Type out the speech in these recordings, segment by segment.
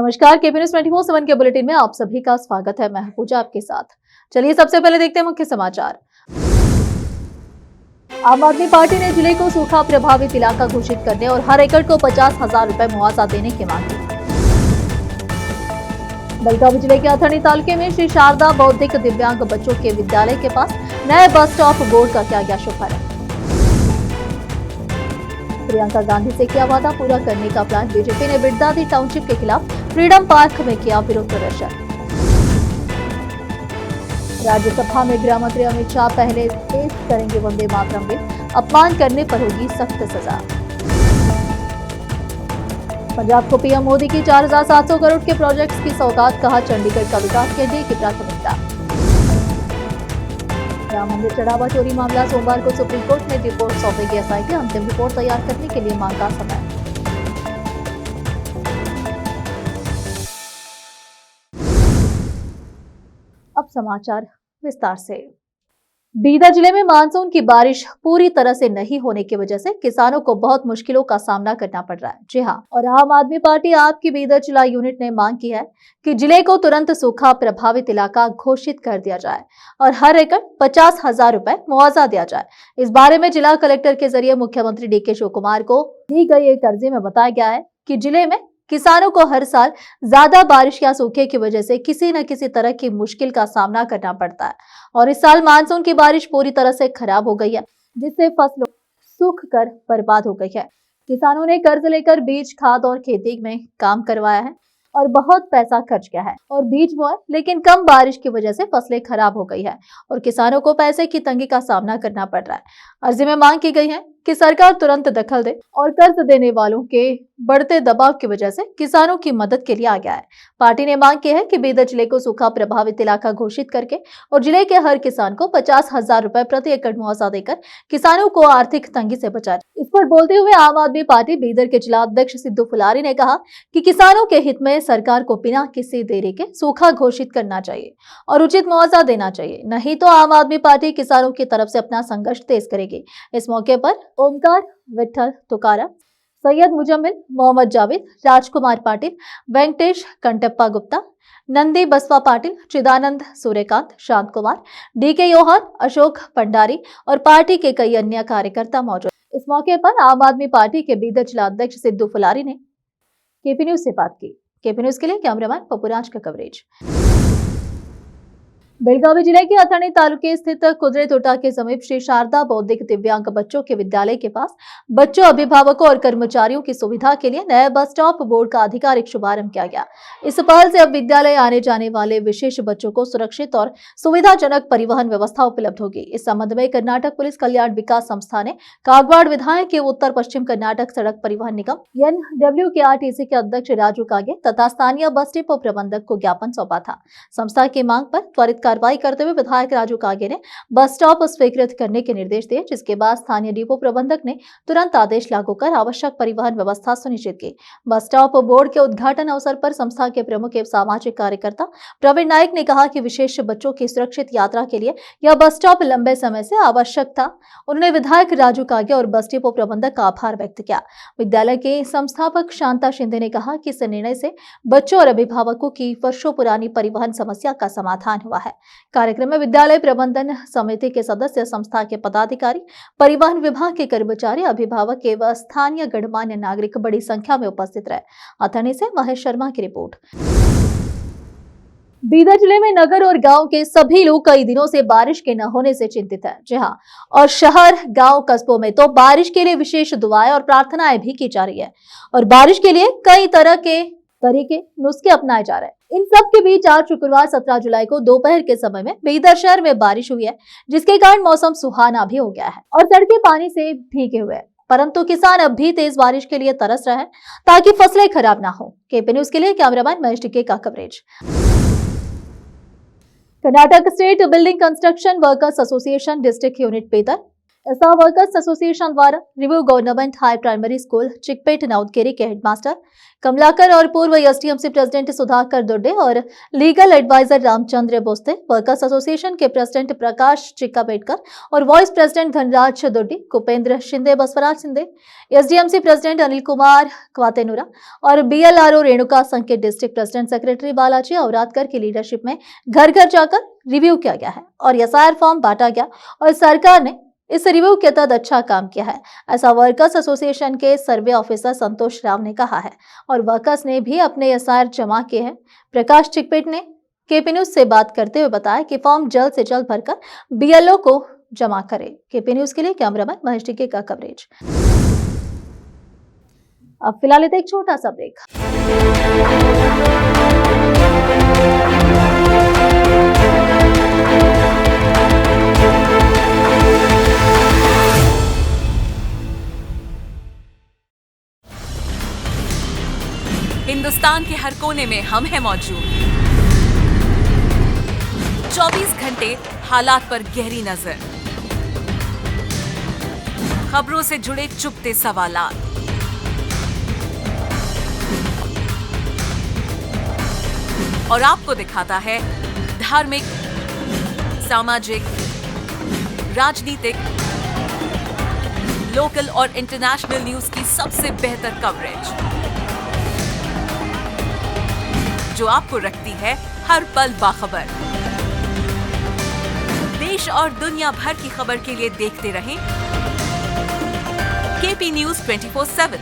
नमस्कार, KP news 24/7 के bulletin में आप सभी का स्वागत है। मैं हूं पूजा आपके साथ। चलिए सबसे पहले देखते हैं मुख्य समाचार। आम आदमी पार्टी ने जिले को सूखा प्रभावित इलाका घोषित करने और हर एकड़ को 50,000 रुपए मुआवजा देने की मांग की। बेलगावी जिले के अथणी तालुके में श्री शारदा बौद्धिक दिव्यांग बच्चों के विद्यालय के पास नए बस स्टॉप बोर्ड का किया गया शुभारंभ। प्रियंका गांधी से किया वादा पूरा करने का प्लान, बीजेपी ने बिडदादी टाउनशिप के खिलाफ फ्रीडम पार्क में किया विरोध प्रदर्शन। राज्यसभा में गृह मंत्री अमित शाह पहले पेश करेंगे वंदे मातरम बिल, अपमान करने पर होगी सख्त सजा। पंजाब को पीएम मोदी की 4,700 करोड़ के प्रोजेक्ट्स की सौगात, कहा चंडीगढ़ का विकास केंद्र की प्राथमिकता। राम मंदिर चढ़ावा चोरी मामला, सोमवार को सुप्रीम कोर्ट में रिपोर्ट सौंपेगी एसआईटी, अंतिम रिपोर्ट तैयार करने के लिए मांगा समय। अब समाचार विस्तार से। बीदर जिले में मानसून की बारिश पूरी तरह से नहीं होने की वजह से किसानों को बहुत मुश्किलों का सामना करना पड़ रहा है। जी हां, और आम आदमी पार्टी आपकी बीदर जिला यूनिट ने मांग की है कि जिले को तुरंत सूखा प्रभावित इलाका घोषित कर दिया जाए और हर एकड़ 50,000 रुपए मुआवजा दिया जाए। इस बारे में जिला कलेक्टर के जरिए मुख्यमंत्री डीके शिव कुमार को दी गई एक अर्जी में बताया गया है कि जिले में किसानों को हर साल ज्यादा बारिश या सूखे की वजह से किसी न किसी तरह की मुश्किल का सामना करना पड़ता है और इस साल मानसून की बारिश पूरी तरह से खराब हो गई है, जिससे फसलों सूख कर बर्बाद हो गई है। किसानों ने कर्ज लेकर बीज, खाद और खेती में काम करवाया है और बहुत पैसा खर्च किया है और बीज बोए, लेकिन कम बारिश की वजह से फसलें खराब हो गई है और किसानों को पैसे की तंगी का सामना करना पड़ रहा है। अर्जी में मांग की गई है कि सरकार तुरंत दखल दे और कर्ज देने वालों के बढ़ते दबाव की वजह से किसानों की मदद के लिए आ गया है। पार्टी ने मांग की है कि बीदर जिले को सूखा प्रभावित इलाका घोषित करके और जिले के हर किसान को 50,000 रुपए प्रति एकड़ मुआवजा देकर किसानों को आर्थिक तंगी से बचाए। इस पर बोलते हुए आम आदमी पार्टी बीदर के जिला अध्यक्ष सिद्धू फुलारी ने कहा कि किसानों के हित में सरकार को बिना किसी देरी के सूखा घोषित करना चाहिए और उचित मुआवजा देना चाहिए, नहीं तो आम आदमी पार्टी किसानों की तरफ से अपना संघर्ष तेज करेगी। इस मौके पर ओमकार, विठल तुकारा, सैयद मुजम्मिल, मोहम्मद जावेद, राजकुमार पाटिल, वेंकटेश कंटप्पा गुप्ता, नंदी बसवा पाटिल, चिदानंद सूर्यकांत, शांत कुमार, डीके योहान, अशोक पंडारी और पार्टी के कई अन्य कार्यकर्ता मौजूद। इस मौके पर आम आदमी पार्टी के बीदर जिला अध्यक्ष सिद्धू फुलारी ने केपी न्यूज से बात की। केपी न्यूज के लिए कैमरामैन पपुराज का कवरेज। बेलगावी जिले के अथणी तालुके स्थित कुदरे तोटा के समीप श्री शारदा बौद्धिक दिव्यांग बच्चों के विद्यालय के पास बच्चों, अभिभावकों और कर्मचारियों की सुविधा के लिए नए बस स्टॉप बोर्ड का आधिकारिक शुभारंभ किया गया। इस पहल से अब विद्यालय आने जाने वाले विशेष बच्चों को सुरक्षित और सुविधाजनक परिवहन व्यवस्था उपलब्ध होगी। इस संबंध में कर्नाटक पुलिस कल्याण विकास संस्था ने कागवाड़ विधायक के उत्तर पश्चिम कर्नाटक सड़क परिवहन निगम NWKRTC के अध्यक्ष राजू कागे तथा स्थानीय बस डिपो प्रबंधक को ज्ञापन सौंपा था। संस्था की मांग पर त्वरित कार्रवाई करते हुए विधायक राजू कागे ने बस स्टॉप स्वीकृत करने के निर्देश दिए, जिसके बाद स्थानीय डिपो प्रबंधक ने तुरंत आदेश लागू कर आवश्यक परिवहन व्यवस्था सुनिश्चित की। बस स्टॉप बोर्ड के उद्घाटन अवसर पर संस्था के प्रमुख एवं सामाजिक कार्यकर्ता प्रवीण नायक ने कहा कि विशेष बच्चों की सुरक्षित यात्रा के लिए यह बस स्टॉप लंबे समय से आवश्यक था। उन्होंने विधायक राजू कागे और बस डिपो प्रबंधक का आभार व्यक्त किया। विद्यालय के संस्थापक शांता शिंदे ने कहा कि इस निर्णय से बच्चों और अभिभावकों की वर्षों पुरानी परिवहन समस्या का समाधान हुआ है। कार्यक्रम में विद्यालय प्रबंधन समिति के सदस्य, संस्था के पदाधिकारी, परिवहन विभाग के कर्मचारी, अभिभावक एवं स्थानीय गणमान्य नागरिक बड़ी संख्या में उपस्थित रहे। अथणी से महेश शर्मा की रिपोर्ट। बीदर जिले में नगर और गांव के सभी लोग कई दिनों से बारिश के न होने से चिंतित हैं। जी हां, और शहर, गांव, कस्बों में तो बारिश के लिए विशेष दुआएं और प्रार्थनाएं भी की जा रही है और बारिश के लिए कई तरह के तरीके, नुस्खे अपनाए जा रहे हैं। इन सब के बीच आज शुक्रवार 17 जुलाई को दोपहर के समय में बीदर शहर में बारिश हुई है, जिसके कारण मौसम सुहाना भी हो गया है और सड़कें पानी से भीगे हुए हैं। परंतु किसान अब भी तेज बारिश के लिए तरस रहे हैं ताकि फसलें खराब ना हो। केपी न्यूज के लिए कैमरामैन महेश टिके का coverage. Karnataka state building construction workers association district unit Bidar ऐसा वर्कर्स एसोसिएशन द्वारा review government high primary school Chikpet Naudkeri के हेडमास्टर कमलाकर और पूर्व एसडीएमसी प्रेसिडेंट सुधाकर दुड्डे और legal adviser Ramchandra Boste, workers association के प्रेसिडेंट प्रकाश चिक्कापेटकर और vice president Dhanraj Duddi, Kupendra Shinde, Basavraj Shinde, SDMC president Anil Kumar Kwatenura और बीएलआरओ रेणुका संघ के district president secretary Balaji Auradkar की लीडरशिप में घर घर जाकर रिव्यू किया गया है और एसआईआर फॉर्म बांटा गया और सरकार ने इस रिव्यू के तहत अच्छा काम किया है, ऐसा वर्कर्स एसोसिएशन के सर्वे ऑफिसर संतोष राव ने कहा है। और वर्कर्स ने भी अपने एसआईआर जमा किए हैं। प्रकाश चिकपेट ने केपी न्यूज से बात करते हुए बताया कि फॉर्म जल्द से जल्द भरकर बीएलओ को जमा करें। केपी न्यूज के लिए कैमरामैन महेश टिके का कवरेज। अब फिलहाल एक छोटा सा ब्रेक। हिंदुस्तान के हर कोने में हम हैं मौजूद। 24 घंटे हालात पर गहरी नजर, खबरों से जुड़े चुपते सवालात, और आपको दिखाता है धार्मिक, सामाजिक, राजनीतिक, लोकल और इंटरनेशनल न्यूज की सबसे बेहतर कवरेज, जो आपको रखती है हर पल बाखबर। देश और दुनिया भर की खबर के लिए देखते रहें KP news 24/7।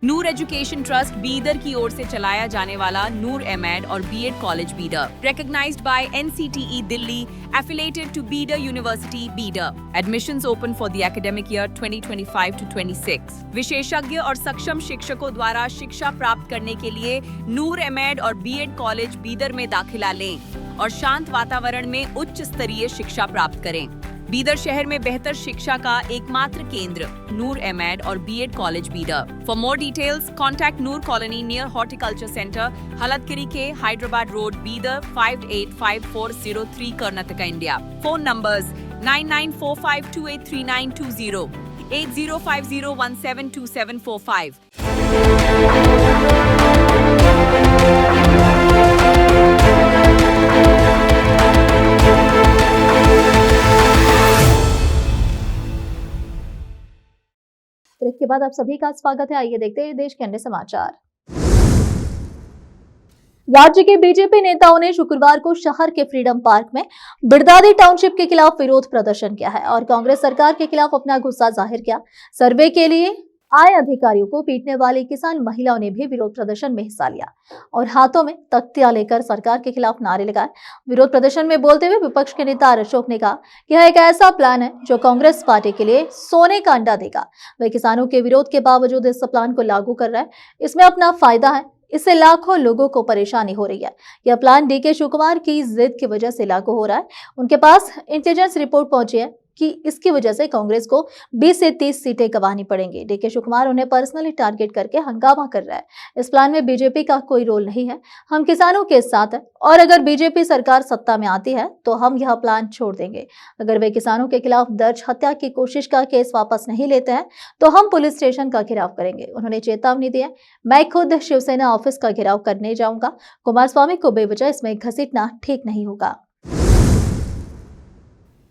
Noor education trust Bidar की ओर से चलाया जाने वाला नूर एमएड और BEd college Bidar, recognized by NCTE Delhi, affiliated to Bidar University, Bidar. Admissions open for the academic year 2025 to 26. विशेषज्ञ और सक्षम शिक्षकों द्वारा शिक्षा प्राप्त करने के लिए नूर एमएड और बीएड कॉलेज बीदर में दाखिला लें और शांत वातावरण में उच्च स्तरीय शिक्षा प्राप्त करें। बीदर शहर में बेहतर शिक्षा का एकमात्र केंद्र नूर एमएड और BEd college Bidar. For more details contact Noor colony near horticulture centre, Haldagiri के Hyderabad road, Bidar 585403 Karnataka, India. Phone numbers 9945283920, 8050172745। Break के बाद आप सभी का स्वागत है। आइए देखते हैं देश के अन्य समाचार। राज्य के बीजेपी नेताओं ने शुक्रवार को शहर के फ्रीडम पार्क में बिरदादी टाउनशिप के खिलाफ विरोध प्रदर्शन किया है और कांग्रेस सरकार के खिलाफ अपना गुस्सा जाहिर किया। सर्वे के लिए आए अधिकारियों को पीटने वाली किसान महिलाओं ने भी विरोध प्रदर्शन में हिस्सा लिया और हाथों में तख्तियां लेकर सरकार के खिलाफ नारे लगाए। विरोध प्रदर्शन में बोलते हुए विपक्ष के नेता अशोक ने कहा कि यह एक ऐसा प्लान है जो कांग्रेस पार्टी के लिए सोने का अंडा देगा। वह किसानों के विरोध के बावजूद इस प्लान को लागू कर रहा है। इसमें अपना फायदा है, इससे लाखों लोगों को परेशानी हो रही है। यह प्लान डीके शिवकुमार की जिद की वजह से लागू हो रहा है। उनके पास इंटेलिजेंस रिपोर्ट पहुंची है कि इसकी वजह से कांग्रेस को 20 से 30 सीटें गंवानी पड़ेंगी। डीके शिवकुमार उन्हें पर्सनली टारगेट करके हंगामा कर रहा है। इस प्लान में बीजेपी का कोई रोल नहीं है। हम किसानों के साथ हैं और अगर बीजेपी सरकार सत्ता में आती है तो हम यह प्लान छोड़ देंगे। अगर वे किसानों के खिलाफ दर्ज हत्या की कोशिश का केस वापस नहीं लेते हैं तो हम पुलिस स्टेशन का घेराव करेंगे। उन्होंने चेतावनी दी है, मैं खुद शिवसेना ऑफिस का घेराव करने जाऊंगा। कुमारस्वामी को बेवजह इसमें घसीटना ठीक नहीं होगा।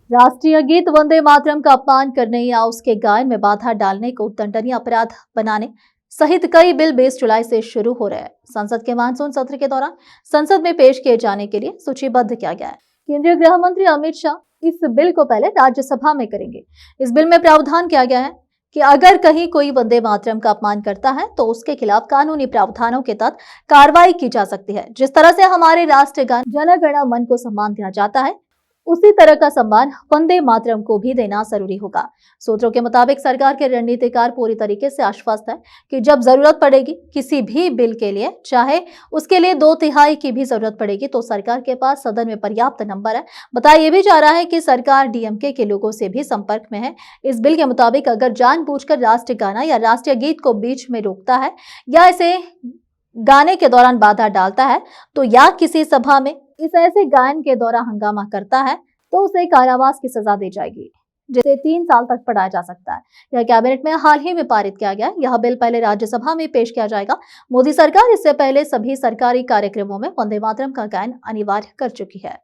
राष्ट्रीय गीत वंदे मातरम का अपमान करने या उसके गायन में बाधा डालने को दंडनीय अपराध बनाने सहित कई बिल 20 जुलाई से शुरू हो रहे हैं। संसद के मानसून सत्र के दौरान संसद में पेश किए जाने के लिए सूचीबद्ध किया गया है। केंद्रीय गृह मंत्री अमित शाह इस बिल को पहले राज्यसभा में करेंगे। इस बिल में प्रावधान किया गया है कि अगर कहीं कोई वंदे मातरम का अपमान करता है तो उसके खिलाफ कानूनी प्रावधानों के तहत कार्रवाई की जा सकती है। जिस तरह से हमारे राष्ट्रगान जन गण मन को सम्मान दिया जाता है, उसी तरह का सम्मान वंदे मातरम को भी देना जरूरी होगा। सूत्रों के मुताबिक सरकार के रणनीतिकार पूरी तरीके से आश्वस्त है कि जब जरूरत पड़ेगी किसी भी बिल के लिए, चाहे उसके लिए 2/3 की भी जरूरत पड़ेगी, तो सरकार के पास सदन में पर्याप्त नंबर है। बताया यह भी जा रहा है कि सरकार डीएमके के लोगों से भी संपर्क में है। इस बिल के मुताबिक अगर जानबूझकर राष्ट्रगाना या राष्ट्रीय गीत को बीच में रोकता है या इसे गाने के दौरान बाधा डालता है तो या किसी सभा में इस ऐसे गायन के दौरान हंगामा करता है तो उसे कारावास की सजा दी जाएगी, जिसे 3 साल तक बढ़ाया जा सकता है। यह कैबिनेट में हाल ही में पारित किया गया। यह बिल पहले राज्यसभा में पेश किया जाएगा। मोदी सरकार इससे पहले सभी सरकारी कार्यक्रमों में वंदे मातरम का गायन अनिवार्य कर चुकी है।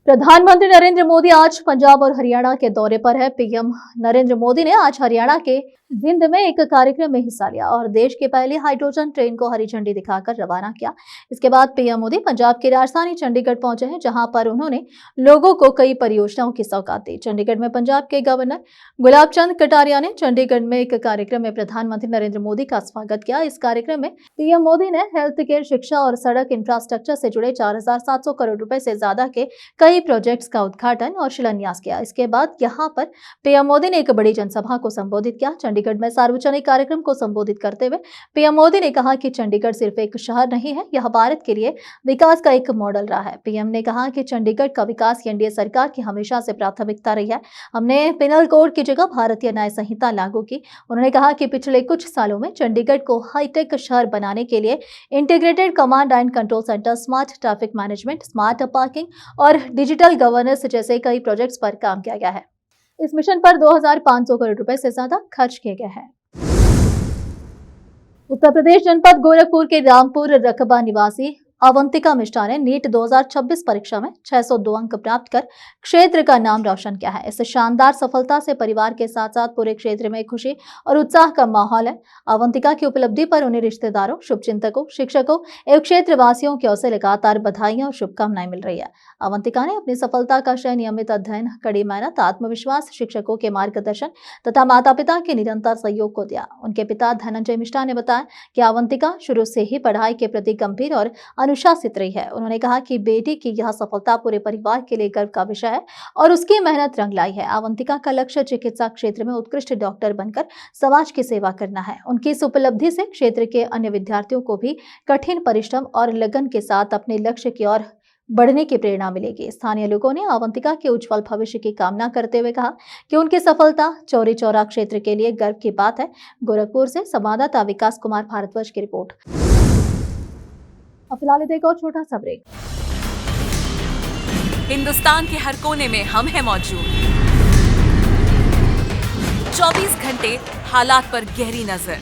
प्रधानमंत्री नरेंद्र मोदी आज पंजाब और हरियाणा के दौरे पर है। पीएम नरेंद्र मोदी ने आज हरियाणा के जिंद में एक कार्यक्रम में हिस्सा लिया और देश की पहली हाइड्रोजन ट्रेन को हरी झंडी दिखाकर रवाना किया। इसके बाद पीएम मोदी पंजाब की राजधानी चंडीगढ़ पहुंचे हैं, जहां पर उन्होंने लोगों को कई परियोजनाओं की सौगात दी। चंडीगढ़ में पंजाब के गवर्नर गुलाब चंद कटारिया ने चंडीगढ़ में एक कार्यक्रम में प्रधानमंत्री नरेंद्र मोदी का स्वागत किया। इस कार्यक्रम में पीएम मोदी ने हेल्थ केयर, शिक्षा और सड़क इंफ्रास्ट्रक्चर से जुड़े 4,700 करोड़ रुपए से ज्यादा के कई प्रोजेक्ट्स का उद्घाटन और शिलान्यास किया। इसके बाद यहाँ पर पीएम मोदी ने एक बड़ी जनसभा को संबोधित किया। चंडीगढ़ में सार्वजनिक कार्यक्रम को संबोधित करते हुए पीएम मोदी ने कहा कि चंडीगढ़ सिर्फ एक शहर नहीं है, यह भारत के लिए विकास का एक मॉडल रहा है। पीएम ने कहा कि चंडीगढ़ का विकास एनडीए सरकार की हमेशा से प्राथमिकता रही है। हमने पिनल कोड की जगह भारतीय न्याय संहिता लागू की। उन्होंने कहा कि पिछले कुछ सालों में चंडीगढ़ को हाईटेक शहर बनाने के लिए integrated command and control centre, smart traffic management, smart parking और डिजिटल गवर्नेंस जैसे कई प्रोजेक्ट्स पर काम किया गया है। इस मिशन पर 2,500 करोड़ रुपए से ज्यादा खर्च किए गए हैं। उत्तर प्रदेश जनपद गोरखपुर के रामपुर रकबा निवासी अवंतिका मिश्रा ने नीट 2026 परीक्षा में 602 अंक प्राप्त कर क्षेत्र का नाम रोशन किया है। इस शानदार सफलता से परिवार के साथ साथ पूरे क्षेत्र में खुशी और उत्साह का माहौल है। अवंतिका की उपलब्धि पर उन्हें रिश्तेदारों, शुभचिंतकों, शिक्षकों एवं क्षेत्रवासियों की ओर से लगातार बधाइयां और शुभकामनाएं मिल रही है। अवंतिका ने अपनी सफलता का श्रेय नियमित अध्ययन, कड़ी मेहनत, आत्मविश्वास, शिक्षकों के मार्गदर्शन तथा माता पिता के निरंतर सहयोग को दिया। उनके पिता धनंजय मिश्रा ने बताया कि अवंतिका शुरू से ही पढ़ाई के प्रति गंभीर और अनुशासित रही है। उन्होंने कहा कि बेटी की यह सफलता पूरे परिवार के लिए गर्व का विषय है और उसकी मेहनत रंग लाई है। अवंतिका का लक्ष्य चिकित्सा क्षेत्र में उत्कृष्ट डॉक्टर बनकर समाज की सेवा करना है। उनकी इस उपलब्धि से क्षेत्र के अन्य विद्यार्थियों को भी कठिन परिश्रम और लगन के साथ अपने लक्ष्य की ओर बढ़ने की प्रेरणा मिलेगी। स्थानीय लोगों ने अवंतिका के उज्जवल भविष्य की कामना करते हुए कहा कि उनकी सफलता चौरी चौरा क्षेत्र के लिए गर्व की बात है। गोरखपुर से संवाददाता विकास कुमार भारद्वाज की रिपोर्ट। अब फिलहाल एक और छोटा सा ब्रेक। हिंदुस्तान के हर कोने में हम हैं मौजूद। 24 घंटे हालात पर गहरी नजर,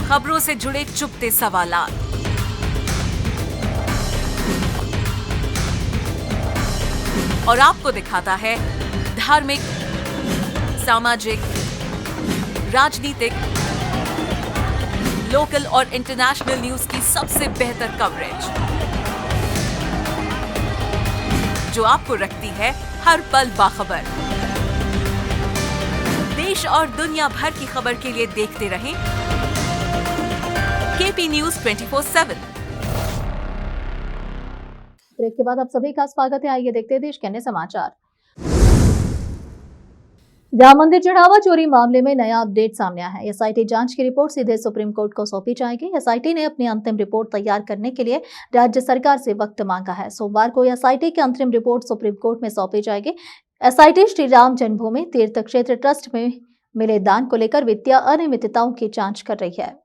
खबरों से जुड़े चुपते सवालात, और आपको दिखाता है धार्मिक, सामाजिक, राजनीतिक, लोकल और इंटरनेशनल न्यूज की सबसे बेहतर कवरेज, जो आपको रखती है हर पल बाखबर। देश और दुनिया भर की खबर के लिए देखते रहें केपी न्यूज 24/7। ब्रेक के बाद आप सभी का स्वागत है। आइए देखते हैं देश के अन्य समाचार। राम मंदिर चढ़ावा चोरी मामले में नया अपडेट सामने आया है। एसआईटी जांच की रिपोर्ट सीधे सुप्रीम कोर्ट को सौंपी जाएगी। एसआईटी ने अपनी अंतिम रिपोर्ट तैयार करने के लिए राज्य सरकार से वक्त मांगा है। सोमवार को एसआईटी की अंतिम रिपोर्ट सुप्रीम कोर्ट में सौंपी जाएगी। एसआईटी श्री राम जन्मभूमि तीर्थ क्षेत्र ट्रस्ट में मिले दान को लेकर वित्तीय अनियमितताओं की जांच कर रही है।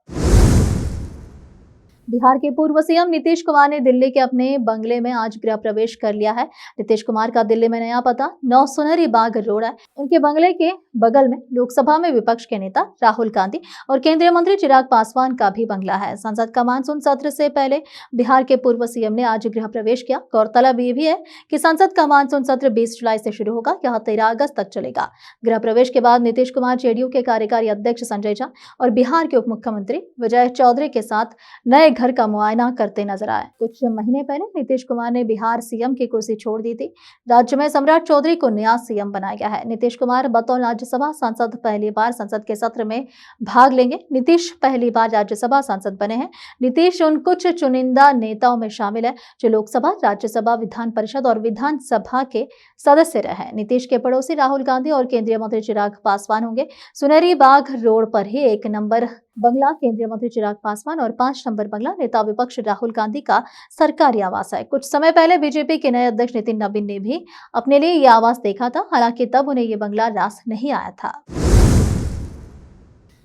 बिहार के पूर्व सीएम नीतीश कुमार ने दिल्ली के अपने बंगले में आज गृह प्रवेश कर लिया है। नीतीश कुमार का दिल्ली में नया पता 9 सुनहरी बाग रोड है। उनके बंगले के बगल में लोकसभा में विपक्ष के नेता राहुल गांधी और केंद्रीय मंत्री चिराग पासवान का भी बंगला है। संसद का मानसून सत्र से पहले बिहार के पूर्व सीएम ने आज गृह प्रवेश किया। गौरतलब ये भी है कि संसद का मानसून सत्र 20 जुलाई से शुरू होगा, यह 13 अगस्त तक चलेगा। गृह प्रवेश के बाद नीतीश कुमार जेडीयू के कार्यकारी अध्यक्ष संजय झा और बिहार के उप मुख्यमंत्री विजय चौधरी के साथ नए घर का मुआयना करते नजर आए। कुछ महीने पहले नीतीश कुमार ने बिहार सीएम की कुर्सी छोड़ दी थी। राज्य में सम्राट चौधरी को नया सीएम बनाया गया है। नीतीश कुमार बतौर राज्यसभा सांसद पहली बार संसद के सत्र में भाग लेंगे। नीतीश पहली बार राज्यसभा सांसद बने हैं। नीतीश उन कुछ चुनिंदा नेताओं में शामिल है जो लोकसभा, राज्यसभा, विधान परिषद और विधानसभा के सदस्य रहे। नीतीश के पड़ोसी राहुल गांधी और केंद्रीय मंत्री चिराग पासवान होंगे। सुनहरी बाग रोड पर ही 1 नंबर बंगला केंद्रीय मंत्री चिराग पासवान और 5 नंबर बंगला नेता विपक्ष राहुल गांधी का सरकारी आवास है। कुछ समय पहले बीजेपी के नए अध्यक्ष नितिन नवीन ने भी अपने लिए यह आवास देखा था, हालांकि तब उन्हें यह बंगला रास नहीं आया था।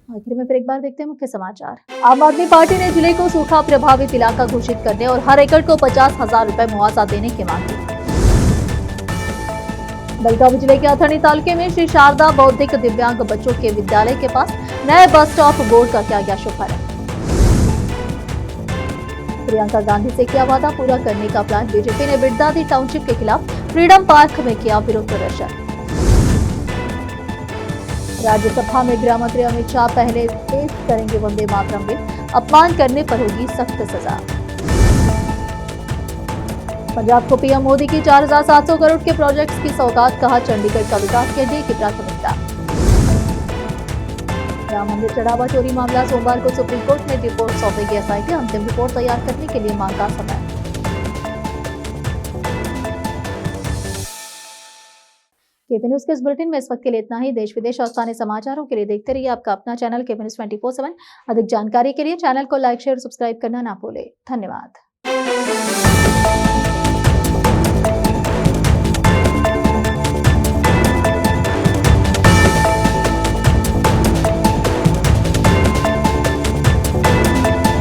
आखिर में फिर एक बार देखते हैं मुख्य समाचार। आम आदमी पार्टी ने जिले को सूखा प्रभावित इलाका घोषित करने और हर एकड़ को 50,000 रुपए मुआवजा देने की मांग की। बेलगावी जिले के अथनी तालुके में श्री शारदा बौद्धिक दिव्यांग बच्चों के विद्यालय के पास नए बस स्टॉप बोर्ड का किया गया शुभारंभ। प्रियंका गांधी से किया वादा पूरा करने का प्लान, बीजेपी ने बिरदादी टाउनशिप के खिलाफ फ्रीडम पार्क में किया विरोध प्रदर्शन। राज्यसभा में गृह मंत्री अमित शाह पहले पेश करेंगे वंदे मातरम बिल, अपमान करने पर होगी सख्त सजा। पंजाब को पीएम मोदी की 4,700 करोड़ के प्रोजेक्ट्स की सौगात, कहा चंडीगढ़ का विकास केंद्र की प्राथमिकता। राम मंदिर चढ़ावा चोरी मामला, सोमवार को सुप्रीम कोर्ट ने रिपोर्ट सौंपेगी एसआईटी, अंतिम रिपोर्ट तैयार करने के लिए मांगा समय। केपी न्यूज के इस बुलेटिन में इस वक्त के लिए इतना ही। देश विदेश और स्थानीय समाचारों के लिए देखते रहिए आपका अपना चैनल केपी न्यूज 24/7। अधिक जानकारी के लिए चैनल को लाइक, शेयर, सब्सक्राइब करना ना भूलें। धन्यवाद।